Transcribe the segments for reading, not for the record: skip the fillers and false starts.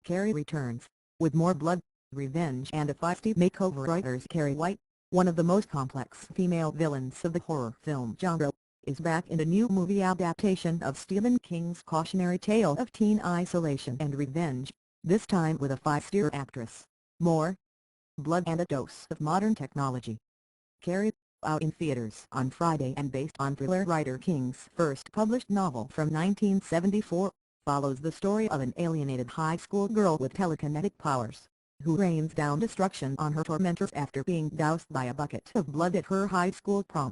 Carrie Returns, with more blood, revenge and a feisty makeover. Writers Carrie White, one of the most complex female villains of the horror film genre, is back in a new movie adaptation of Stephen King's cautionary tale of teen isolation and revenge, this time with a feistier actress. More blood and a dose of modern technology. Carrie, out in theaters on Friday and based on thriller writer King's first published novel from 1974, follows the story of an alienated high school girl with telekinetic powers, who rains down destruction on her tormentors after being doused by a bucket of blood at her high school prom.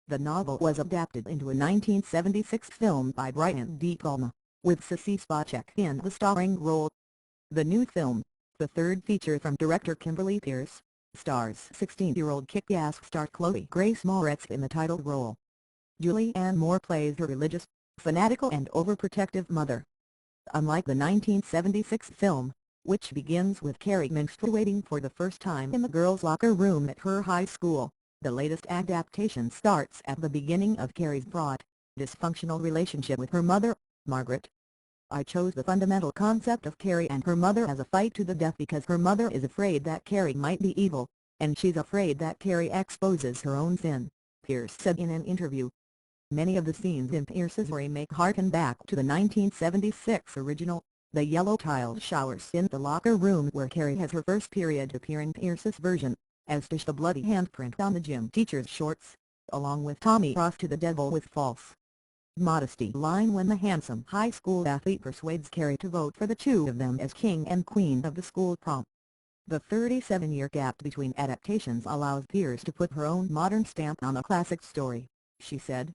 The novel was adapted into a 1976 film by Brian De Palma, with Sissy Spacek in the starring role. The new film, the third feature from director Kimberly Peirce, stars 16-year-old kick-ass star Chloe Grace Moretz in the title role. Julianne Moore plays her religious, fanatical and overprotective mother. Unlike the 1976 film, which begins with Carrie menstruating for the first time in the girls' locker room at her high school, the latest adaptation starts at the beginning of Carrie's fraught, dysfunctional relationship with her mother, Margaret. I chose the fundamental concept of Carrie and her mother as a fight to the death because her mother is afraid that Carrie might be evil, and she's afraid that Carrie exposes her own sin, Peirce said in an interview. Many of the scenes in Peirce's remake harken back to the 1976 original, the yellow tiled showers in the locker room where Carrie has her first period appear in Peirce's version, as does the bloody handprint on the gym teacher's shorts, along with Tommy Ross to the devil with false modesty line when the handsome high school athlete persuades Carrie to vote for the two of them as king and queen of the school prom. The 37-year gap between adaptations allows Peirce to put her own modern stamp on a classic story, she said.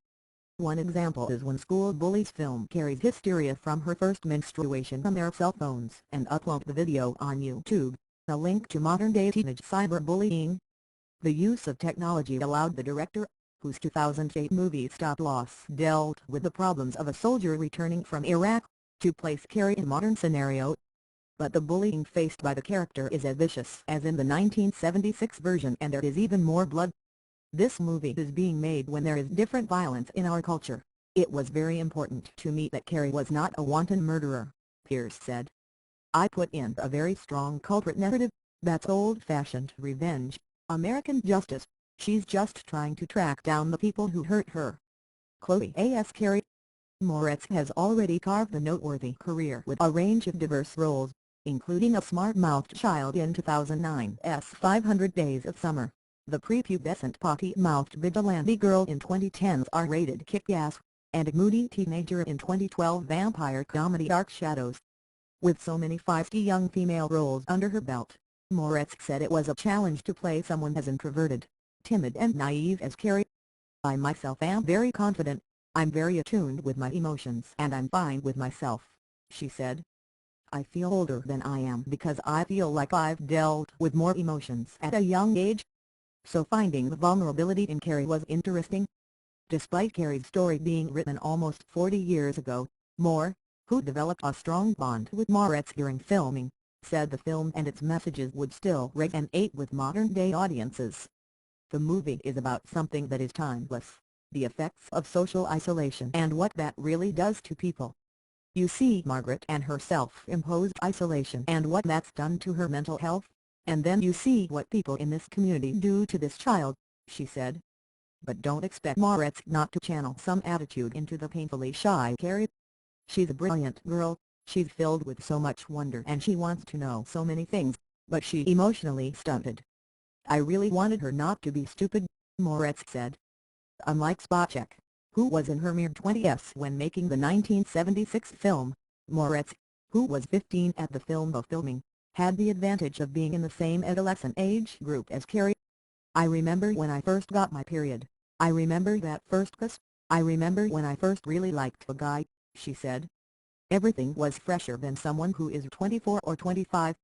One example is when school bullies film Carrie's hysteria from her first menstruation on their cell phones and upload the video on YouTube, a link to modern-day teenage cyberbullying. The use of technology allowed the director, whose 2008 movie Stop Loss dealt with the problems of a soldier returning from Iraq, to place Carrie in a modern scenario. But the bullying faced by the character is as vicious as in the 1976 version, and there is even more blood. This movie is being made when there is different violence in our culture. It was very important to me that Carrie was not a wanton murderer, Peirce said. I put in a very strong culprit narrative, that's old-fashioned revenge, American justice. She's just trying to track down the people who hurt her. Chloe A.S. Carrie Moretz has already carved a noteworthy career with a range of diverse roles, including a smart-mouthed child in 2009's 500 Days of Summer, the prepubescent potty-mouthed vigilante girl in 2010's R-rated Kick-Ass, and a moody teenager in 2012 vampire comedy Dark Shadows. With so many feisty young female roles under her belt, Moretz said it was a challenge to play someone as introverted, timid and naive as Carrie. I myself am very confident, I'm very attuned with my emotions and I'm fine with myself, she said. I feel older than I am because I feel like I've dealt with more emotions at a young age. So finding the vulnerability in Carrie was interesting. Despite Carrie's story being written almost 40 years ago, Moore, who developed a strong bond with Moretz during filming, said the film and its messages would still resonate with modern-day audiences. The movie is about something that is timeless, the effects of social isolation and what that really does to people. You see Margaret and her self-imposed isolation and what that's done to her mental health, and then you see what people in this community do to this child, she said. But don't expect Moretz not to channel some attitude into the painfully shy Carrie. She's a brilliant girl, she's filled with so much wonder and she wants to know so many things, but she emotionally stunted. I really wanted her not to be stupid, Moretz said. Unlike Spacek, who was in her mid-20s when making the 1976 film, Moretz, who was 15 at the film of filming, had the advantage of being in the same adolescent age group as Carrie. I remember when I first got my period, I remember that first kiss, I remember when I first really liked a guy, she said. Everything was fresher than someone who is 24 or 25,